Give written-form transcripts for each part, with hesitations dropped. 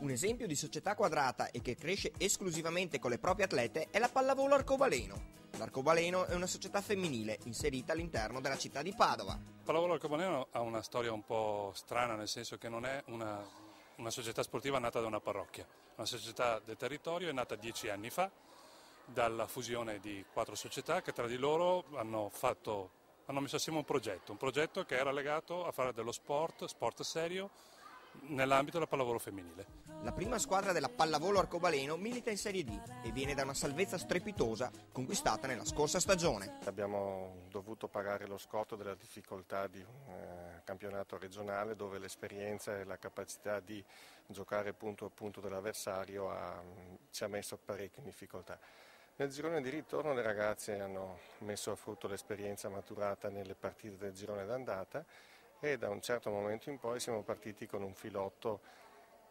Un esempio di società quadrata e che cresce esclusivamente con le proprie atlete è la Pallavolo Arcobaleno. L'Arcobaleno è una società femminile inserita all'interno della città di Padova. Pallavolo Arcobaleno ha una storia un po' strana, nel senso che non è una società sportiva nata da una parrocchia. Una società del territorio è nata 10 anni fa dalla fusione di 4 società che tra di loro hanno messo assieme un progetto che era legato a fare dello sport serio, nell'ambito della pallavolo femminile. La prima squadra della Pallavolo Arcobaleno milita in Serie D e viene da una salvezza strepitosa conquistata nella scorsa stagione. Abbiamo dovuto pagare lo scotto della difficoltà di un campionato regionale dove l'esperienza e la capacità di giocare punto a punto dell'avversario ci ha messo parecchio in difficoltà. Nel girone di ritorno le ragazze hanno messo a frutto l'esperienza maturata nelle partite del girone d'andata e da un certo momento in poi siamo partiti con un filotto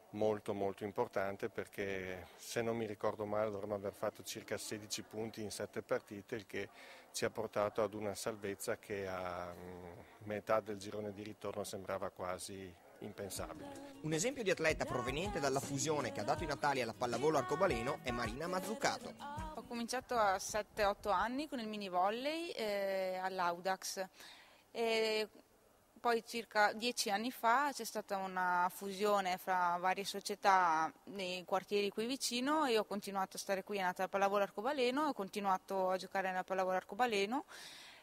molto importante, perché se non mi ricordo male dovremmo aver fatto circa 16 punti in 7 partite, il che ci ha portato ad una salvezza che a metà del girone di ritorno sembrava quasi impensabile. Un esempio di atleta proveniente dalla fusione che ha dato i natali alla Pallavolo Arcobaleno è Marina Mazzucato. Ho cominciato a 7-8 anni con il mini volley all'Audax. Poi circa 10 anni fa c'è stata una fusione fra varie società nei quartieri qui vicino e ho continuato a stare qui, è nata la Pallavolo Arcobaleno, ho continuato a giocare nella Pallavolo Arcobaleno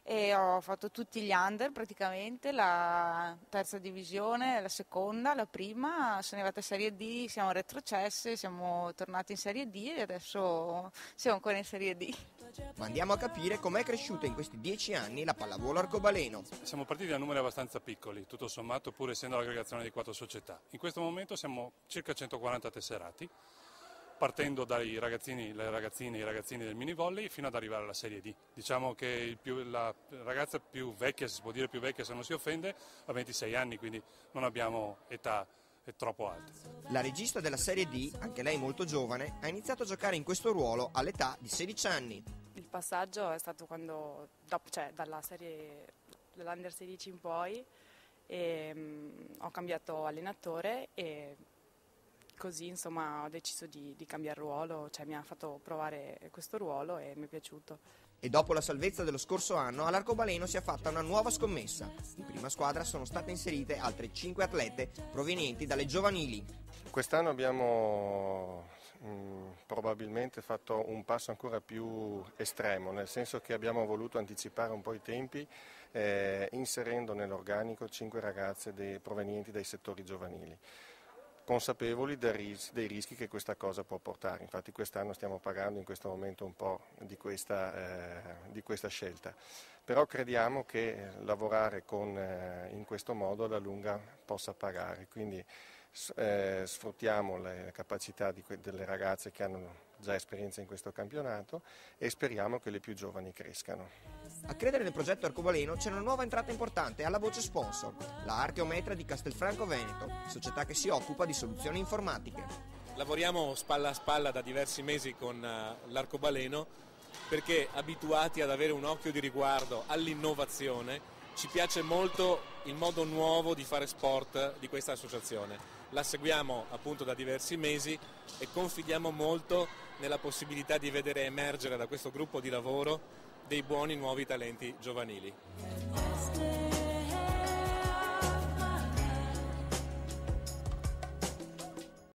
e ho fatto tutti gli under praticamente, la terza divisione, la seconda, la prima, sono arrivata in Serie D, siamo retrocesse, siamo tornati in Serie D e adesso siamo ancora in Serie D. Ma andiamo a capire com'è cresciuta in questi 10 anni la Pallavolo Arcobaleno. Siamo partiti da numeri abbastanza piccoli, tutto sommato, pur essendo l'aggregazione di 4 società. In questo momento siamo circa 140 tesserati, partendo dai ragazzini, le ragazzine e i ragazzini del mini volley fino ad arrivare alla Serie D. Diciamo che la ragazza più vecchia, si può dire più vecchia se non si offende, ha 26 anni, quindi non abbiamo età troppo alte. La regista della Serie D, anche lei molto giovane, ha iniziato a giocare in questo ruolo all'età di 16 anni. Il passaggio è stato dalla serie dell'Under 16 in poi ho cambiato allenatore e così insomma ho deciso di cambiare ruolo, mi ha fatto provare questo ruolo e mi è piaciuto. E dopo la salvezza dello scorso anno all'Arcobaleno si è fatta una nuova scommessa. In prima squadra sono state inserite altre 5 atlete provenienti dalle giovanili. Quest'anno abbiamo probabilmente fatto un passo ancora più estremo, nel senso che abbiamo voluto anticipare un po' i tempi inserendo nell'organico 5 ragazze provenienti dai settori giovanili, consapevoli dei rischi che questa cosa può portare. Infatti quest'anno stiamo pagando in questo momento un po' di questa scelta, però crediamo che lavorare in questo modo alla lunga possa pagare, quindi sfruttiamo le capacità delle ragazze che hanno già esperienza in questo campionato e speriamo che le più giovani crescano. A credere nel progetto Arcobaleno c'è una nuova entrata importante alla voce sponsor, la Archeometra di Castelfranco Veneto, società che si occupa di soluzioni informatiche. Lavoriamo spalla a spalla da diversi mesi con l'Arcobaleno perché abituati ad avere un occhio di riguardo all'innovazione ci piace molto il modo nuovo di fare sport di questa associazione. La seguiamo appunto da diversi mesi e confidiamo molto nella possibilità di vedere emergere da questo gruppo di lavoro dei buoni nuovi talenti giovanili.